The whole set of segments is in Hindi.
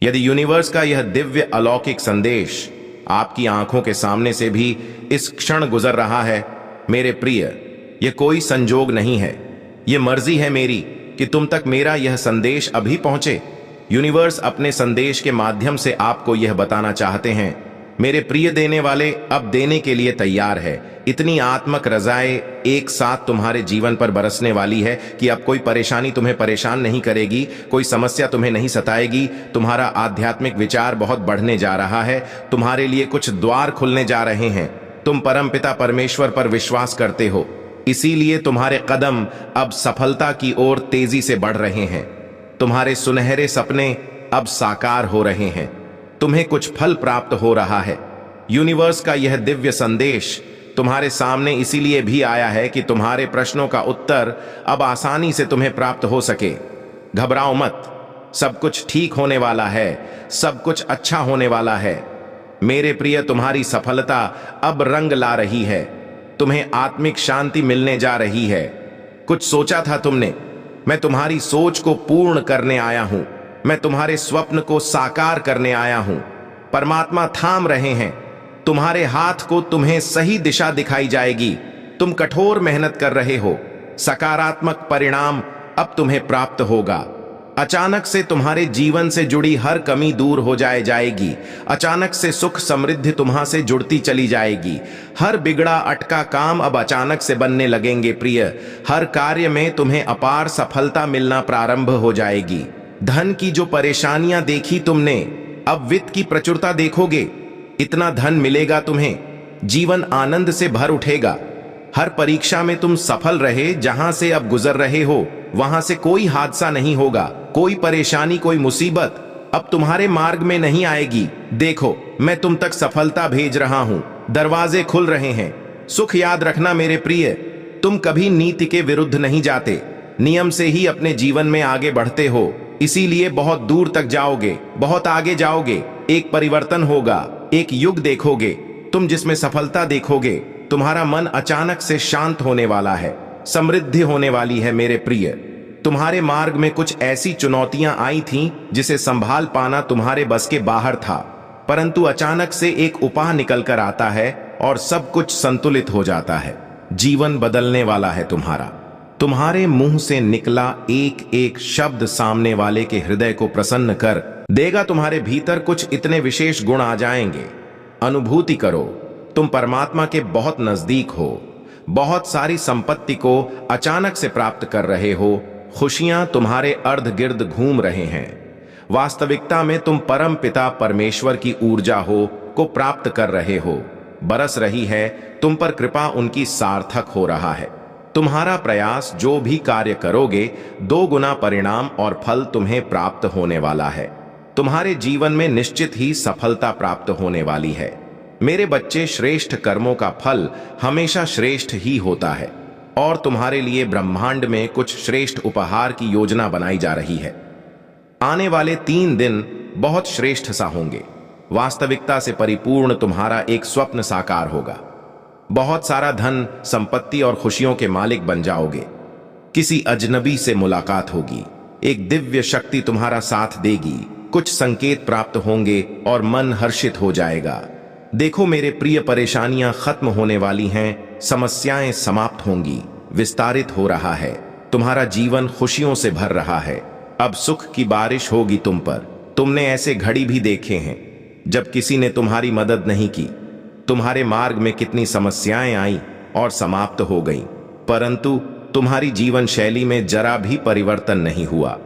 यदि यूनिवर्स का यह दिव्य अलौकिक संदेश आपकी आंखों के सामने से भी इस क्षण गुजर रहा है, मेरे प्रिय, यह कोई संजोग नहीं है, यह मर्जी है मेरी कि तुम तक मेरा यह संदेश अभी पहुंचे। यूनिवर्स अपने संदेश के माध्यम से आपको यह बताना चाहते हैं, मेरे प्रिय देने वाले अब देने के लिए तैयार है। इतनी आत्मक रजाएं एक साथ तुम्हारे जीवन पर बरसने वाली है कि अब कोई परेशानी तुम्हें परेशान नहीं करेगी, कोई समस्या तुम्हें नहीं सताएगी। तुम्हारा आध्यात्मिक विचार बहुत बढ़ने जा रहा है, तुम्हारे लिए कुछ द्वार खुलने जा रहे हैं। तुम परमपिता परमेश्वर पर विश्वास करते हो, इसीलिए तुम्हारे कदम अब सफलता की ओर तेजी से बढ़ रहे हैं। तुम्हारे सुनहरे सपने अब साकार हो रहे हैं, तुम्हें कुछ फल प्राप्त हो रहा है। यूनिवर्स का यह दिव्य संदेश तुम्हारे सामने इसीलिए भी आया है कि तुम्हारे प्रश्नों का उत्तर अब आसानी से तुम्हें प्राप्त हो सके। घबराओ मत, सब कुछ ठीक होने वाला है, सब कुछ अच्छा होने वाला है। मेरे प्रिय, तुम्हारी सफलता अब रंग ला रही है, तुम्हें आत्मिक शांति मिलने जा रही है। कुछ सोचा था तुमने, मैं तुम्हारी सोच को पूर्ण करने आया हूं, मैं तुम्हारे स्वप्न को साकार करने आया हूं। परमात्मा थाम रहे हैं तुम्हारे हाथ को, तुम्हें सही दिशा दिखाई जाएगी। तुम कठोर मेहनत कर रहे हो, सकारात्मक परिणाम अब तुम्हें प्राप्त होगा। अचानक से तुम्हारे जीवन से जुड़ी हर कमी दूर हो जाएगी। अचानक से सुख समृद्धि तुम्हां से जुड़ती चली जाएगी। हर बिगड़ा अटका काम अब अचानक से बनने लगेंगे प्रिय। हर कार्य में तुम्हें अपार सफलता मिलना प्रारंभ हो जाएगी। धन की जो परेशानियां देखी तुमने, अब वित्त की प्रचुरता देखोगे। इतना धन मिलेगा तुम्हें, जीवन आनंद से भर उठेगा। हर परीक्षा में तुम सफल रहे, जहां से अब गुजर रहे हो वहां से कोई हादसा नहीं होगा, कोई परेशानी, कोई मुसीबत अब तुम्हारे मार्ग में नहीं आएगी। देखो, मैं तुम तक सफलता भेज रहा हूं, दरवाजे खुल रहे हैं। सुख याद रखना मेरे प्रिय, तुम कभी नीति के विरुद्ध नहीं जाते, नियम से ही अपने जीवन में आगे बढ़ते हो, इसीलिए बहुत दूर तक जाओगे, बहुत आगे जाओगे। एक परिवर्तन होगा, एक युग देखोगे तुम जिसमें सफलता देखोगे। तुम्हारा मन अचानक से शांत होने वाला है, समृद्धि होने वाली है मेरे प्रिय। तुम्हारे मार्ग में कुछ ऐसी चुनौतियां आई थीं जिसे संभाल पाना तुम्हारे बस के बाहर था, परंतु अचानक से एक उपाय निकल कर आता है और सब कुछ संतुलित हो जाता है। जीवन बदलने वाला है तुम्हारा। तुम्हारे मुंह से निकला एक एक शब्द सामने वाले के हृदय को प्रसन्न कर देगा। तुम्हारे भीतर कुछ इतने विशेष गुण आ जाएंगे। अनुभूति करो, तुम परमात्मा के बहुत नजदीक हो, बहुत सारी संपत्ति को अचानक से प्राप्त कर रहे हो। खुशियां तुम्हारे अर्ध गिर्द घूम रहे हैं। वास्तविकता में तुम परम पिता परमेश्वर की ऊर्जा हो को प्राप्त कर रहे हो। बरस रही है तुम पर कृपा, उनकी सार्थक हो रहा है। तुम्हारा प्रयास, जो भी कार्य करोगे, 2 गुना परिणाम और फल तुम्हें प्राप्त होने वाला है। तुम्हारे जीवन में निश्चित ही सफलता प्राप्त होने वाली है। मेरे बच्चे, श्रेष्ठ कर्मों का फल हमेशा श्रेष्ठ ही होता है और तुम्हारे लिए ब्रह्मांड में कुछ श्रेष्ठ उपहार की योजना बनाई जा रही है। आने वाले 3 दिन बहुत श्रेष्ठ सा होंगे। वास्तविकता से परिपूर्ण तुम्हारा एक स्वप्न साकार होगा। बहुत सारा धन, संपत्ति और खुशियों के मालिक बन जाओगे। किसी अजनबी से मुलाकात होगी, एक दिव्य शक्ति तुम्हारा साथ देगी, कुछ संकेत प्राप्त होंगे और मन हर्षित हो जाएगा। देखो मेरे प्रिय, परेशानियां खत्म होने वाली हैं, समस्याएं समाप्त होंगी, विस्तारित हो रहा है। तुम्हारा जीवन खुशियों से भर रहा है। अब सुख की बारिश होगी तुम पर। तुमने ऐसे घड़ी भी देखे हैं जब किसी ने तुम्हारी मदद नहीं की। तुम्हारे मार्ग में कितनी समस्याएं आईं और समाप्त हो गईं, परंतु तुम्हारी जीवन शैली में जरा भी परिवर्तन नहीं हुआ।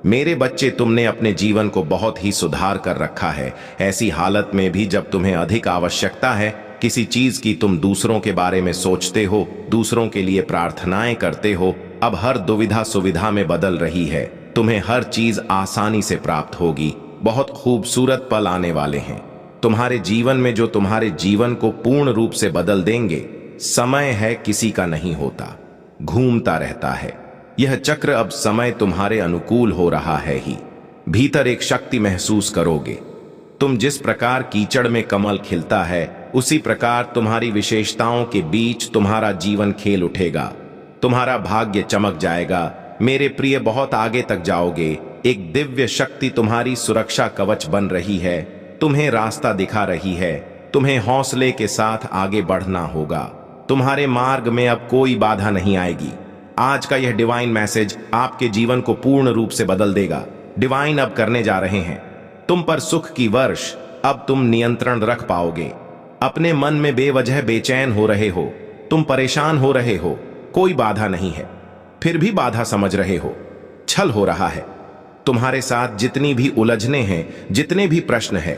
मेरे बच्चे, तुमने अपने जीवन को बहुत ही सुधार कर रखा है। ऐसी हालत में भी जब तुम्हें अधिक आवश्यकता है किसी चीज की, तुम दूसरों के बारे में सोचते हो, दूसरों के लिए प्रार्थनाएं करते हो। अब हर दुविधा सुविधा में बदल रही है। तुम्हें हर चीज आसानी से प्राप्त होगी। बहुत खूबसूरत पल आने वाले हैं तुम्हारे जीवन में, जो तुम्हारे जीवन को पूर्ण रूप से बदल देंगे। समय है, किसी का नहीं होता, घूमता रहता है। यह चक्र अब समय तुम्हारे अनुकूल हो रहा है ही। भीतर एक शक्ति महसूस करोगे। तुम जिस प्रकार कीचड़ में कमल खिलता है, उसी प्रकार तुम्हारी विशेषताओं के बीच तुम्हारा जीवन खेल उठेगा। तुम्हारा भाग्य चमक जाएगा मेरे प्रिय, बहुत आगे तक जाओगे। एक दिव्य शक्ति तुम्हारी सुरक्षा कवच बन रही है, तुम्हें रास्ता दिखा रही है। तुम्हें हौसले के साथ आगे बढ़ना होगा। तुम्हारे मार्ग में अब कोई बाधा नहीं आएगी। आज का यह डिवाइन मैसेज आपके जीवन को पूर्ण रूप से बदल देगा। डिवाइन अब करने जा रहे हैं तुम पर सुख की वर्ष। अब तुम नियंत्रण रख पाओगे। अपने मन में बेवजह बेचैन हो रहे हो, तुम परेशान हो रहे हो, कोई बाधा नहीं है, फिर भी बाधा समझ रहे हो, छल हो रहा है। तुम्हारे साथ जितनी भी उलझने हैं, जितने भी प्रश्न हैं,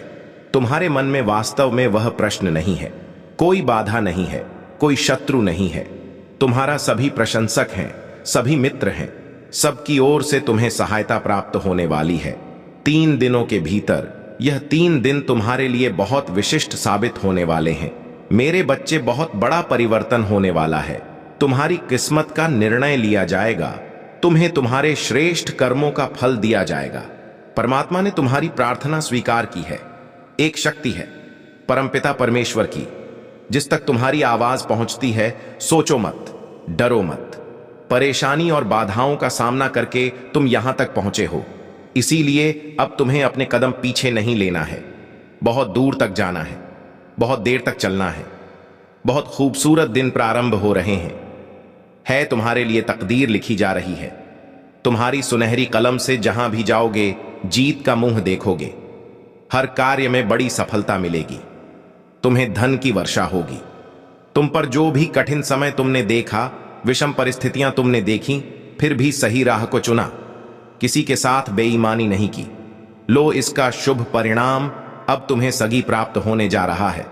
तुम्हारे मन में वास्तव में वह प्रश्न नहीं है। कोई बाधा नहीं है, कोई शत्रु नहीं है। तुम्हारा सभी प्रशंसक हैं, सभी मित्र हैं, सबकी ओर से तुम्हें सहायता प्राप्त होने वाली है। 3 दिनों के भीतर यह 3 दिन तुम्हारे लिए बहुत विशिष्ट साबित होने वाले हैं। मेरे बच्चे, बहुत बड़ा परिवर्तन होने वाला है। तुम्हारी किस्मत का निर्णय लिया जाएगा। तुम्हें तुम्हारे श्रेष्ठ कर्मों का फल दिया जाएगा। परमात्मा ने तुम्हारी प्रार्थना स्वीकार की है। एक शक्ति है परमपिता परमेश्वर की, जिस तक तुम्हारी आवाज पहुंचती है। सोचो मत, डरो मत। परेशानी और बाधाओं का सामना करके तुम यहां तक पहुंचे हो, इसीलिए अब तुम्हें अपने कदम पीछे नहीं लेना है। बहुत दूर तक जाना है, बहुत देर तक चलना है। बहुत खूबसूरत दिन प्रारंभ हो रहे हैं। तुम्हारे लिए तकदीर लिखी जा रही है। तुम्हारी सुनहरी कलम से जहां भी जाओगे, जीत का मुंह देखोगे। हर कार्य में बड़ी सफलता मिलेगी। तुम्हें धन की वर्षा होगी। तुम पर जो भी कठिन समय तुमने देखा, विषम परिस्थितियां तुमने देखी, फिर भी सही राह को चुना। किसी के साथ बेईमानी नहीं की। लो इसका शुभ परिणाम अब तुम्हें सगी प्राप्त होने जा रहा है।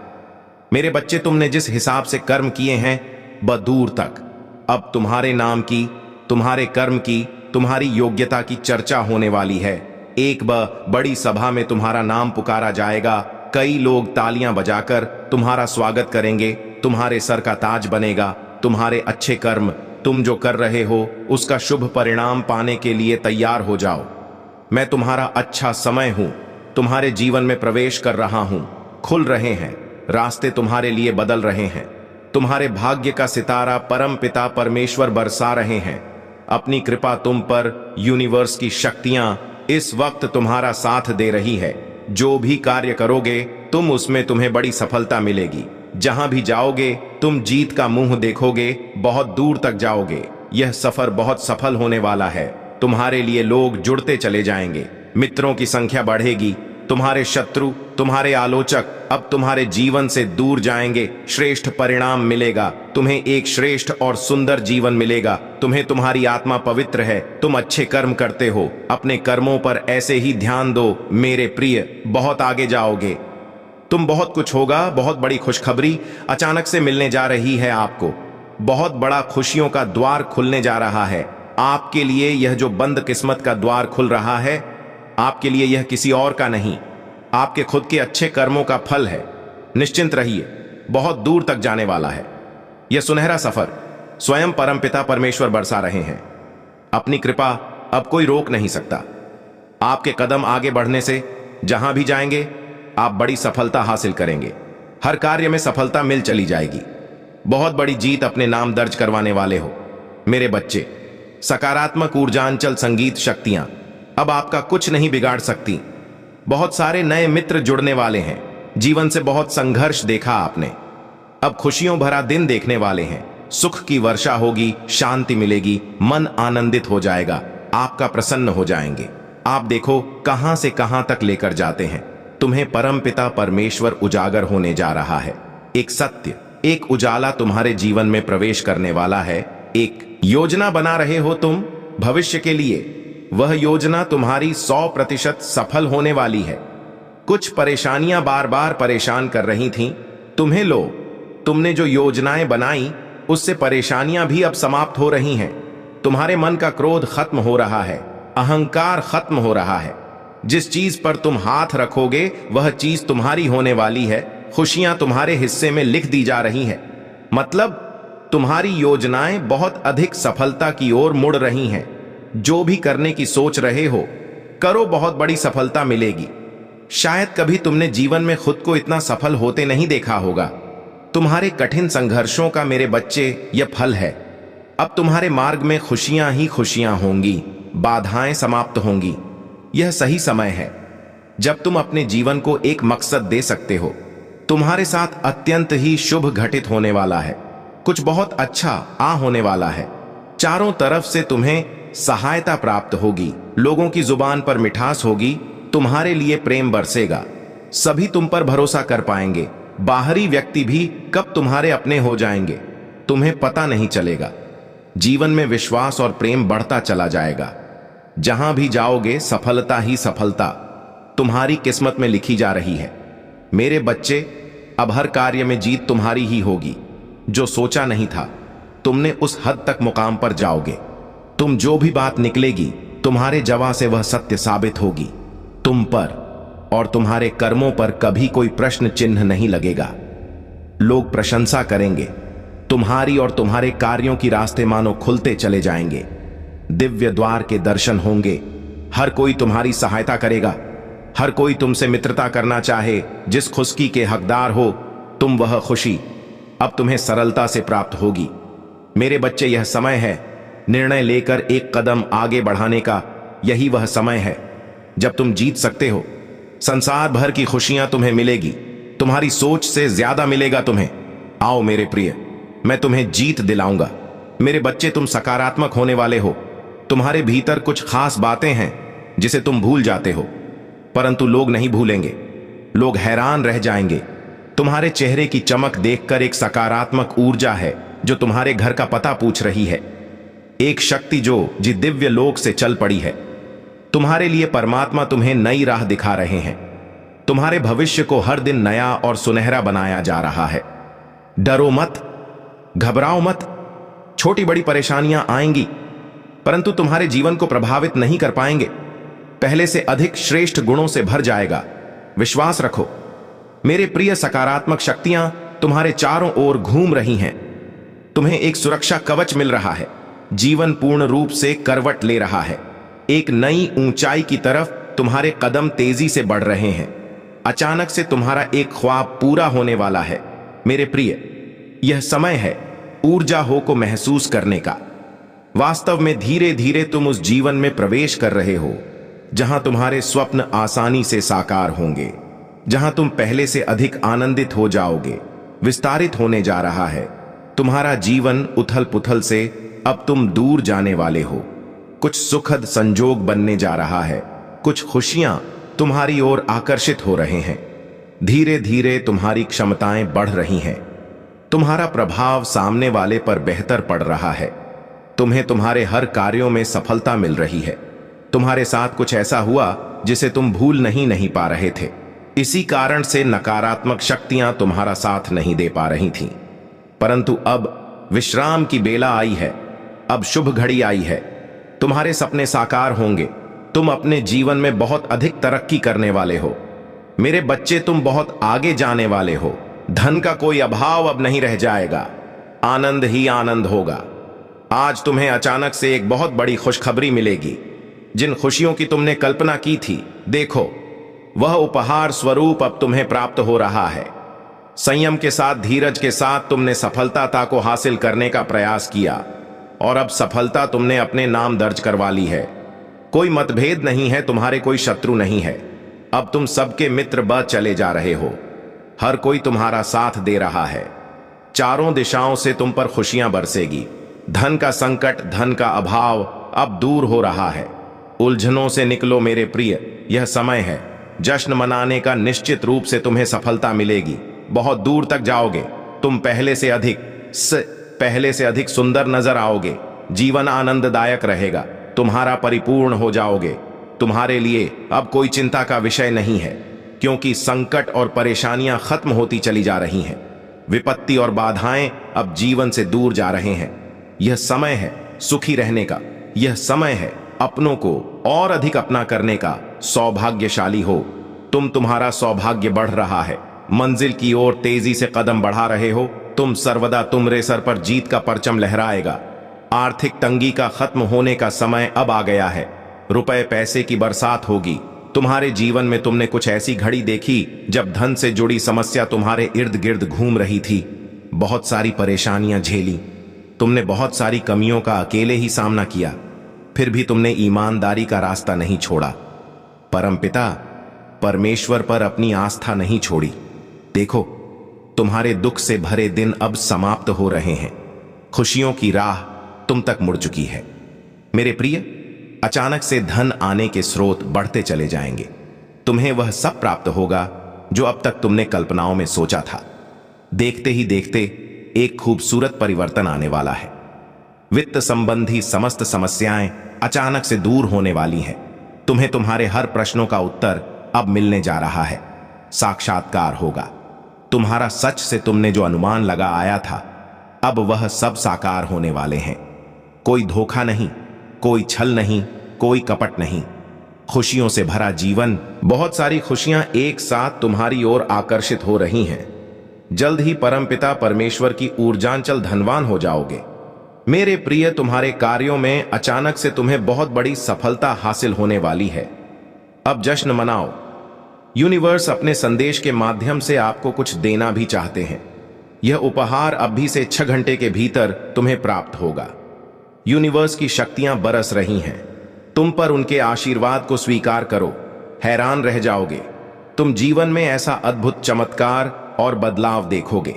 मेरे बच्चे, तुमने जिस हिसाब से कर्म किए हैं, दूर तक अब तुम्हारे नाम की, तुम्हारे कर्म की, तुम्हारी योग्यता की चर्चा होने वाली है। एक बड़ी सभा में तुम्हारा नाम पुकारा जाएगा। कई लोग तालियां बजाकर तुम्हारा स्वागत करेंगे। तुम्हारे सर का ताज बनेगा। तुम्हारे अच्छे कर्म, तुम जो कर रहे हो, उसका शुभ परिणाम पाने के लिए तैयार हो जाओ। मैं तुम्हारा अच्छा समय हूं। तुम्हारे जीवन में प्रवेश कर रहा हूं। खुल रहे हैं रास्ते, तुम्हारे लिए बदल रहे हैं। तुम्हारे भाग्य का सितारा परम पिता परमेश्वर बरसा रहे हैं अपनी कृपा तुम पर। यूनिवर्स की शक्तियां इस वक्त तुम्हारा साथ दे रही है। जो भी कार्य करोगे तुम, उसमें तुम्हें बड़ी सफलता मिलेगी। जहां भी जाओगे तुम जीत का मुंह देखोगे। बहुत दूर तक जाओगे। यह सफर बहुत सफल होने वाला है। तुम्हारे लिए लोग जुड़ते चले जाएंगे। मित्रों की संख्या बढ़ेगी। तुम्हारे शत्रु, तुम्हारे आलोचक अब तुम्हारे जीवन से दूर जाएंगे। श्रेष्ठ परिणाम मिलेगा। तुम्हें एक श्रेष्ठ और सुंदर जीवन मिलेगा। तुम्हें, तुम्हारी आत्मा पवित्र है। तुम अच्छे कर्म करते हो। अपने कर्मों पर ऐसे ही ध्यान दो मेरे प्रिय। बहुत आगे जाओगे तुम। बहुत कुछ होगा। बहुत बड़ी खुशखबरी अचानक से मिलने जा रही है आपको। बहुत बड़ा खुशियों का द्वार खुलने जा रहा है आपके लिए। यह जो बंद किस्मत का द्वार खुल रहा है आपके लिए, यह किसी और का नहीं, आपके खुद के अच्छे कर्मों का फल है। निश्चिंत रहिए, बहुत दूर तक जाने वाला है। यह सुनहरा सफर स्वयं परमपिता परमेश्वर बरसा रहे हैं। अपनी कृपा अब कोई रोक नहीं सकता। आपके कदम आगे बढ़ने से जहां भी जाएंगे आप बड़ी सफलता हासिल करेंगे। हर कार्य में सफलता मिल चली जाएगी। बहुत बड़ी जीत अपने नाम दर्ज करवाने वाले हो मेरे बच्चे। सकारात्मक ऊर्जांचल संगीत शक्तियां अब आपका कुछ नहीं बिगाड़ सकती। बहुत सारे नए मित्र जुड़ने वाले हैं। जीवन से बहुत संघर्ष देखा आपने, अब खुशियों भरा दिन देखने वाले हैं। सुख की वर्षा होगी, शांति मिलेगी, मन आनंदित हो जाएगा, आपका प्रसन्न हो जाएंगे। आप देखो कहां से कहां तक लेकर जाते हैं। तुम्हें परमपिता परमेश्वर उजागर होने जा रहा है। एक सत्य, एक उजाला तुम्हारे जीवन में प्रवेश करने वाला है। एक योजना बना रहे हो तुम भविष्य के लिए। वह योजना तुम्हारी 100% सफल होने वाली है। कुछ परेशानियां बार बार परेशान कर रही थीं, तुम्हें लो। तुमने जो योजनाएं बनाई उससे परेशानियां भी अब समाप्त हो रही हैं। तुम्हारे मन का क्रोध खत्म हो रहा है, अहंकार खत्म हो रहा है। जिस चीज पर तुम हाथ रखोगे वह चीज तुम्हारी होने वाली है। खुशियां तुम्हारे हिस्से में लिख दी जा रही हैं। मतलब तुम्हारी योजनाएं बहुत अधिक सफलता की ओर मुड़ रही हैं। जो भी करने की सोच रहे हो करो, बहुत बड़ी सफलता मिलेगी। शायद कभी तुमने जीवन में खुद को इतना सफल होते नहीं देखा होगा। तुम्हारे कठिन संघर्षों का मेरे बच्चे यह फल है। अब तुम्हारे मार्ग में खुशियां ही खुशियां होंगी। बाधाएं समाप्त होंगी। यह सही समय है जब तुम अपने जीवन को एक मकसद दे सकते हो। तुम्हारे साथ अत्यंत ही शुभ घटित होने वाला है। कुछ बहुत अच्छा आ होने वाला है। चारों तरफ से तुम्हें सहायता प्राप्त होगी। लोगों की जुबान पर मिठास होगी। तुम्हारे लिए प्रेम बरसेगा। सभी तुम पर भरोसा कर पाएंगे। बाहरी व्यक्ति भी कब तुम्हारे अपने हो जाएंगे तुम्हें पता नहीं चलेगा। जीवन में विश्वास और प्रेम बढ़ता चला जाएगा। जहां भी जाओगे सफलता ही सफलता तुम्हारी किस्मत में लिखी जा रही है। मेरे बच्चे, अब हर कार्य में जीत तुम्हारी ही होगी। जो सोचा नहीं था तुमने उस हद तक मुकाम पर जाओगे। तुम जो भी बात निकलेगी तुम्हारे जवा से वह सत्य साबित होगी। तुम पर और तुम्हारे कर्मों पर कभी कोई प्रश्न चिन्ह नहीं लगेगा। लोग प्रशंसा करेंगे तुम्हारी और तुम्हारे कार्यों की। रास्ते मानो खुलते चले जाएंगे। दिव्य द्वार के दर्शन होंगे। हर कोई तुम्हारी सहायता करेगा। हर कोई तुमसे मित्रता करना चाहे। जिस खुशी के हकदार हो तुम, वह खुशी अब तुम्हें सरलता से प्राप्त होगी। मेरे बच्चे, यह समय है निर्णय लेकर एक कदम आगे बढ़ाने का। यही वह समय है जब तुम जीत सकते हो। संसार भर की खुशियां तुम्हें मिलेगी। तुम्हारी सोच से ज्यादा मिलेगा तुम्हें। आओ मेरे प्रिय, मैं तुम्हें जीत दिलाऊंगा। मेरे बच्चे, तुम सकारात्मक होने वाले हो। तुम्हारे भीतर कुछ खास बातें हैं जिसे तुम भूल जाते हो, परंतु लोग नहीं भूलेंगे। लोग हैरान रह जाएंगे। तुम्हारे चेहरे की चमक देखकर एक सकारात्मक ऊर्जा है जो तुम्हारे घर का पता पूछ रही है। एक शक्ति जो दिव्य लोक से चल पड़ी है। तुम्हारे लिए परमात्मा तुम्हें नई राह दिखा रहे हैं। तुम्हारे भविष्य को हर दिन नया और सुनहरा बनाया जा रहा है। डरो मत, घबराओ मत। छोटी बड़ी परेशानियां आएंगी परंतु तुम्हारे जीवन को प्रभावित नहीं कर पाएंगे। पहले से अधिक श्रेष्ठ गुणों से भर जाएगा। विश्वास रखो मेरे प्रिय। सकारात्मक शक्तियां तुम्हारे चारों ओर घूम रही हैं। तुम्हें एक सुरक्षा कवच मिल रहा है। जीवन पूर्ण रूप से करवट ले रहा है। एक नई ऊंचाई की तरफ तुम्हारे कदम तेजी से बढ़ रहे हैं। अचानक से तुम्हारा एक ख्वाब पूरा होने वाला है। मेरे प्रिय, यह समय है ऊर्जा हो को महसूस करने का। वास्तव में धीरे धीरे तुम उस जीवन में प्रवेश कर रहे हो जहां तुम्हारे स्वप्न आसानी से साकार होंगे, जहां तुम पहले से अधिक आनंदित हो जाओगे। विस्तारित होने जा रहा है तुम्हारा जीवन। उथल पुथल से अब तुम दूर जाने वाले हो। कुछ सुखद संजोग बनने जा रहा है। कुछ खुशियां तुम्हारी ओर आकर्षित हो रहे हैं। धीरे धीरे तुम्हारी क्षमताएं बढ़ रही हैं। तुम्हारा प्रभाव सामने वाले पर बेहतर पड़ रहा है। तुम्हें तुम्हारे हर कार्यों में सफलता मिल रही है। तुम्हारे साथ कुछ ऐसा हुआ जिसे तुम भूल नहीं पा रहे थे। इसी कारण से नकारात्मक शक्तियां तुम्हारा साथ नहीं दे पा रही थीं। परंतु अब विश्राम की बेला आई है। अब शुभ घड़ी आई है। तुम्हारे सपने साकार होंगे। तुम अपने जीवन में बहुत अधिक तरक्की करने वाले हो। मेरे बच्चे, तुम बहुत आगे जाने वाले हो। धन का कोई अभाव अब नहीं रह जाएगा। आनंद ही आनंद होगा। आज तुम्हें अचानक से एक बहुत बड़ी खुशखबरी मिलेगी। जिन खुशियों की तुमने कल्पना की थी, देखो वह उपहार स्वरूप अब तुम्हें प्राप्त हो रहा है। संयम के साथ, धीरज के साथ तुमने सफलता को हासिल करने का प्रयास किया और अब सफलता तुमने अपने नाम दर्ज करवा ली है। कोई मतभेद नहीं है, तुम्हारे कोई शत्रु नहीं है। अब तुम सबके मित्र बन चले जा रहे हो। हर कोई तुम्हारा साथ दे रहा है। चारों दिशाओं से तुम पर खुशियां बरसेगी। धन का संकट, धन का अभाव अब दूर हो रहा है। उलझनों से निकलो मेरे प्रिय। यह समय है जश्न मनाने का। निश्चित रूप से तुम्हें सफलता मिलेगी। बहुत दूर तक जाओगे। तुम पहले से अधिक सुंदर नजर आओगे। जीवन आनंददायक रहेगा। तुम्हारा परिपूर्ण हो जाओगे। तुम्हारे लिए अब कोई चिंता का विषय नहीं है, क्योंकि संकट और परेशानियां खत्म होती चली जा रही हैं। विपत्ति और बाधाएं अब जीवन से दूर जा रहे हैं। यह समय है सुखी रहने का। यह समय है अपनों को और अधिक अपना करने का। सौभाग्यशाली हो तुम। तुम्हारा सौभाग्य बढ़ रहा है। मंजिल की ओर तेजी से कदम बढ़ा रहे हो तुम। सर्वदा तुम्हारे सर पर जीत का परचम लहराएगा। आर्थिक तंगी का खत्म होने का समय अब आ गया है। रुपए पैसे की बरसात होगी। तुम्हारे जीवन में तुमने कुछ ऐसी घड़ी देखी जब धन से जुड़ी समस्या तुम्हारे इर्द गिर्द घूम रही थी। बहुत सारी परेशानियां झेली। तुमने बहुत सारी कमियों का अकेले ही सामना किया, फिर भी तुमने ईमानदारी का रास्ता नहीं छोड़ा। परमपिता परमेश्वर पर अपनी आस्था नहीं छोड़ी। देखो, तुम्हारे दुख से भरे दिन अब समाप्त हो रहे हैं। खुशियों की राह तुम तक मुड़ चुकी है। मेरे प्रिय, अचानक से धन आने के स्रोत बढ़ते चले जाएंगे। तुम्हें वह सब प्राप्त होगा जो अब तक तुमने कल्पनाओं में सोचा था। देखते ही देखते एक खूबसूरत परिवर्तन आने वाला है। वित्त संबंधी समस्त समस्याएं अचानक से दूर होने वाली हैं। तुम्हें तुम्हारे हर प्रश्नों का उत्तर अब मिलने जा रहा है। साक्षात्कार होगा। तुम्हारा सच से तुमने जो अनुमान लगा आया था, अब वह सब साकार होने वाले हैं। कोई धोखा नहीं, कोई छल नहीं, कोई कपट नहीं। खुशियों से भरा जीवन, बहुत सारी खुशियां एक साथ तुम्हारी ओर आकर्षित हो रही हैं। जल्द ही परमपिता परमेश्वर की ऊर्जांचल धनवान हो जाओगे। मेरे प्रिय, तुम्हारे कार्यों में अचानक से तुम्हें बहुत बड़ी सफलता हासिल होने वाली है। अब जश्न मनाओ। यूनिवर्स अपने संदेश के माध्यम से आपको कुछ देना भी चाहते हैं। यह उपहार अभी से 6 घंटे के भीतर तुम्हें प्राप्त होगा। यूनिवर्स की शक्तियां बरस रही हैं। तुम पर उनके आशीर्वाद को स्वीकार करो। हैरान रह जाओगे। तुम जीवन में ऐसा अद्भुत चमत्कार और बदलाव देखोगे।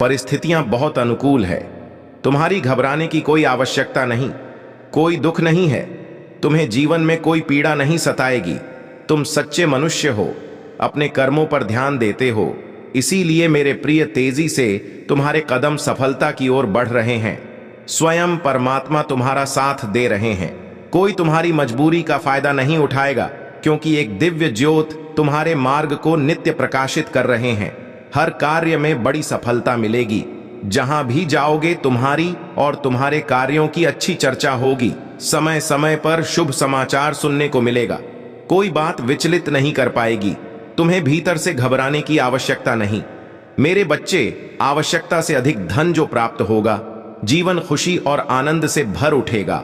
परिस्थितियां बहुत अनुकूल है। तुम्हारी घबराने की कोई आवश्यकता नहीं। कोई दुख नहीं है। तुम्हें जीवन में कोई पीड़ा नहीं सताएगी। तुम सच्चे मनुष्य हो, अपने कर्मों पर ध्यान देते हो। इसीलिए मेरे प्रिय, तेजी से तुम्हारे कदम सफलता की ओर बढ़ रहे हैं। स्वयं परमात्मा तुम्हारा साथ दे रहे हैं। कोई तुम्हारी मजबूरी का फायदा नहीं उठाएगा, क्योंकि एक दिव्य ज्योत तुम्हारे मार्ग को नित्य प्रकाशित कर रहे हैं। हर कार्य में बड़ी सफलता मिलेगी। जहां भी जाओगे तुम्हारी और तुम्हारे कार्यों की अच्छी चर्चा होगी। समय समय पर शुभ समाचार सुनने को मिलेगा। कोई बात विचलित नहीं कर पाएगी। तुम्हें भीतर से घबराने की आवश्यकता नहीं। मेरे बच्चे, आवश्यकता से अधिक धन जो प्राप्त होगा, जीवन खुशी और आनंद से भर उठेगा।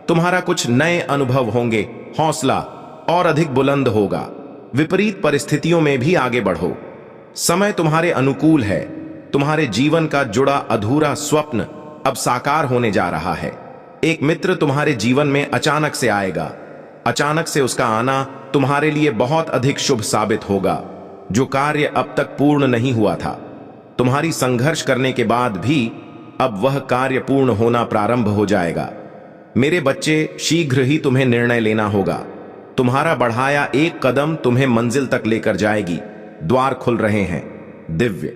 तुम्हारा कुछ नए अनुभव होंगे। हौसला और अधिक बुलंद होगा। विपरीत परिस्थितियों में भी आगे बढ़ो। समय तुम्हारे अनुकूल है। तुम्हारे जीवन का जुड़ा अधूरा स्वप्न अब साकार होने जा रहा है। एक मित्र तुम्हारे जीवन में अचानक से आएगा। अचानक से उसका आना तुम्हारे लिए बहुत अधिक शुभ साबित होगा। जो कार्य अब तक पूर्ण नहीं हुआ था, तुम्हारी संघर्ष करने के बाद भी अब वह कार्य पूर्ण होना प्रारंभ हो जाएगा। मेरे बच्चे, शीघ्र ही तुम्हें निर्णय लेना होगा। तुम्हारा बढ़ाया एक कदम तुम्हें मंजिल तक लेकर जाएगी। द्वार खुल रहे हैं। दिव्य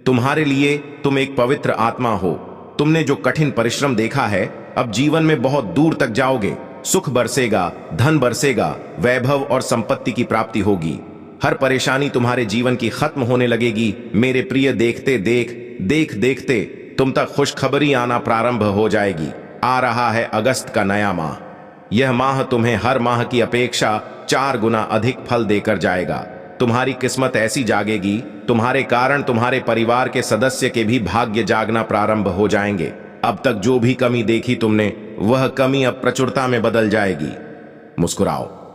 तुम्हारे लिए, तुम एक पवित्र आत्मा हो। तुमने जो कठिन परिश्रम देखा है, अब जीवन में बहुत दूर तक जाओगे। सुख बरसेगा, धन बरसेगा, वैभव और संपत्ति की प्राप्ति होगी। हर परेशानी तुम्हारे जीवन की खत्म होने लगेगी। मेरे प्रिय, देखते तुम तक खुशखबरी आना प्रारंभ हो जाएगी। आ रहा है अगस्त का नया माह। यह माह तुम्हें हर माह की अपेक्षा 4 गुना अधिक फल देकर जाएगा। तुम्हारी किस्मत ऐसी जागेगी, तुम्हारे कारण तुम्हारे परिवार के सदस्य के भी भाग्य जागना प्रारंभ हो जाएंगे। अब तक जो भी कमी देखी तुमने, वह कमी अब प्रचुरता में बदल जाएगी। मुस्कुराओ।